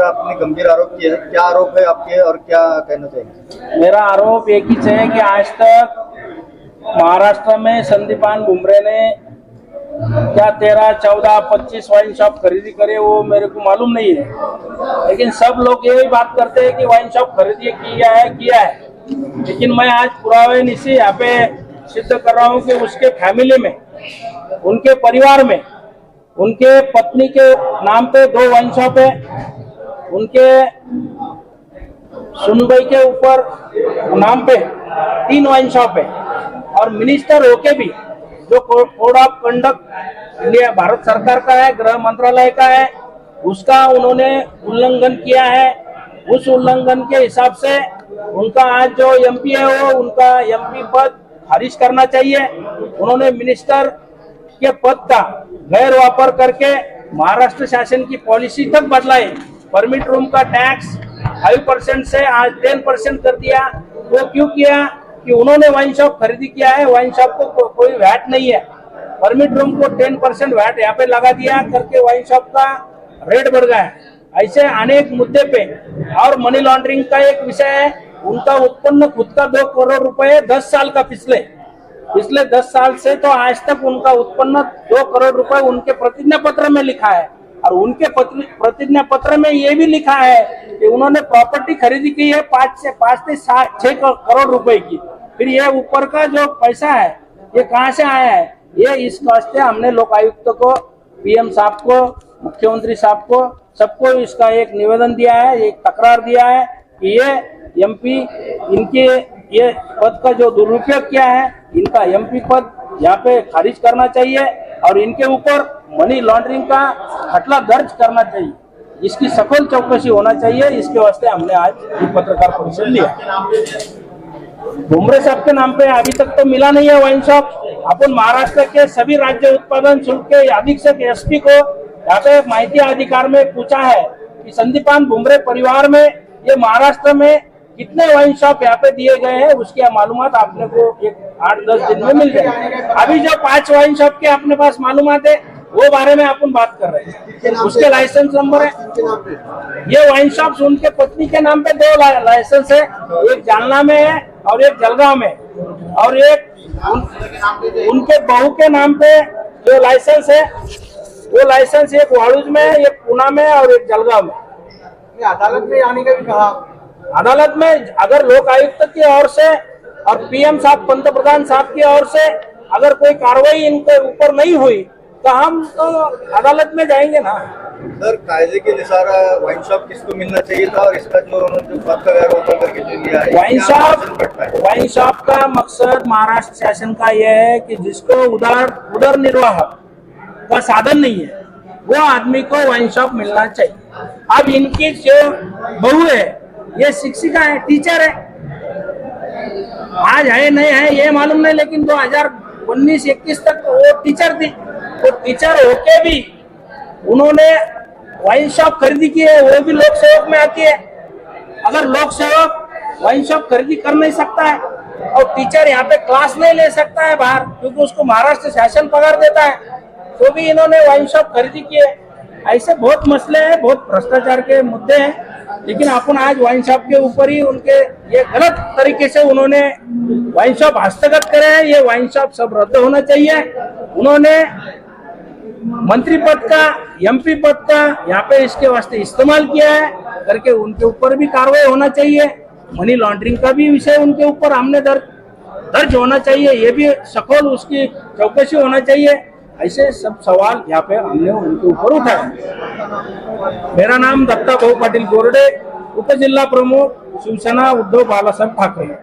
पर आपने गंभीर आरोप किया है। क्या आरोप है आपके और क्या कहना चाहिए? मेरा आरोप एक ही है कि आज तक महाराष्ट्र में संदीपान बुमरे ने क्या 13, 14, 25 वाइन शॉप खरीदी करे वो मेरे को मालूम नहीं है, लेकिन सब लोग यही बात करते हैं कि वाइन शॉप खरीदी किया है। लेकिन मैं आज पुरावे निशी यहाँ पे सिद्ध कर रहा हूँ कि उसके फैमिली में, उनके परिवार में, उनके पत्नी के नाम पे 2 वाइन शॉप है, उनके सुनबई के ऊपर नाम पे 3 वाइन शॉप है, और मिनिस्टर होके भी जो code of conduct India Bharat सरकार का है, गृह मंत्रालय का है, उसका उन्होंने उल्लंघन किया है। उस उल्लंघन के हिसाब से उनका आज जो एमपी है वो उनका एमपी पद खारिज करना चाहिए। उन्होंने मिनिस्टर के पद का गैर वापर करके महाराष्ट्र शासन की पॉलिसी तक बदलाई। परमिट रूम का टैक्स 5% से आज 10% कर दिया। वो क्यों किया कि उन्होंने वाइन शॉप खरीदी किया है, वाइन शॉप को कोई वैट नहीं है, परमिट रूम को 10% वैट यहाँ पे लगा दिया करके वाइन शॉप का रेट बढ़ गया है। ऐसे अनेक मुद्दे पे, और मनी लॉन्ड्रिंग का एक विषय है, उनका उत्पन्न खुद का 2 करोड़ रुपए 10 साल का पिछले 10 साल से तो आज तक उनका उत्पन्न 2 करोड़ रुपए उनके प्रतिज्ञा पत्र में लिखा है, और उनके प्रतिज्ञा पत्र में ये भी लिखा है कि उन्होंने प्रॉपर्टी खरीदी की है 5 से 6 करोड़ रुपए की। फिर ये ऊपर का जो पैसा है ये कहाँ से आया है? ये इस वास्ते हमने लोकायुक्त को, पीएम साहब को, मुख्यमंत्री साहब को, सबको इसका एक निवेदन दिया है, एक तकरार दिया है कि ये एमपी इनके ये पद का जो दुरुपयोग किया है, इनका एमपी पद यहाँ पे खारिज करना चाहिए और इनके ऊपर मनी लॉन्ड्रिंग का खटला दर्ज करना चाहिए। इसकी सखोल चौकसी होना चाहिए। इसके वास्ते हमने आज पत्रकार परिषद लिया। बुमरे साहब के नाम पे अभी तक तो मिला नहीं है वाइन शॉप। अपन महाराष्ट्र के सभी राज्य उत्पादन शुल्क के अधीक्षक एसपी को यहाँ पे माहिती अधिकार में पूछा है कि संदीपान बुमरे परिवार में ये महाराष्ट्र में कितने वाइन शॉप यहाँ पे दिए गए हैं, उसकी मालूमात आपने को एक 8-10 दिन में मिल जाएगी। अभी जो 5 वाइन शॉप के अपने पास मालूमात है वो बारे में अपन बात कर रहे हैं। उसके लाइसेंस नंबर है, ये वाइन शॉप उनके पत्नी के नाम पे 2 लाइसेंस है, एक जालना में है और एक जलगांव में, और एक उनके बहू के नाम पे जो लाइसेंस है वो लाइसेंस एक वाड़ूज में, एक पूना में और एक जलगांव में। अदालत में आने का भी कहा। अदालत में अगर लोक आयुक्त की ओर से और पीएम साहब, पंतप्रधान साहब की ओर से अगर कोई कार्रवाई इनके ऊपर नहीं हुई तो हम तो अदालत में जाएंगे ना। सर, कायदे के अनुसार वाइन शॉप किसको मिलना चाहिए था, और इसका जो पद का गैर करके जो लिया है, वाइन शॉप का मकसद महाराष्ट्र शासन का यह है कि जिसको उदर निर्वाह का साधन नहीं है वो आदमी को वाइन शॉप मिलना चाहिए। अब इनकी जो बहू है ये शिक्षिका है, टीचर है, आज है नहीं है ये मालूम नहीं, लेकिन 2019-21 तक वो टीचर थी। तो टीचर होके भी उन्होंने वाइन शॉप खरीदी की है, वो भी लोक सेवक में आती है। अगर लोक सेवक वाइन शॉप खरीदी कर नहीं सकता है और टीचर यहाँ पे क्लास नहीं ले सकता है बाहर, क्योंकि उसको महाराष्ट्र शासन पगार देता है, तो भी इन्होंने वाइन शॉप खरीदी की है। ऐसे बहुत मसले हैं, बहुत भ्रष्टाचार के मुद्दे हैं, लेकिन अपन आज वाइन शॉप के ऊपर ही उनके ये गलत तरीके से उन्होंने वाइन शॉप हस्तगत करे हैं। ये वाइन शॉप सब रद्द होना चाहिए। उन्होंने मंत्री पद का, एमपी पद का यहाँ पे इसके वास्ते इस्तेमाल किया है करके उनके ऊपर भी कार्रवाई होना चाहिए। मनी लॉन्ड्रिंग का भी विषय उनके ऊपर हमने दर्ज होना चाहिए, ये भी सखोल उसकी चौकसी होना चाहिए। ऐसे सब सवाल यहाँ पे हमने उनके ऊपर उठाए। मेरा नाम दत्ता भाऊ पाटील गोरडे, उप जिल्हा प्रमुख, शिवसेना उद्धव बालासाहेब ठाकरे।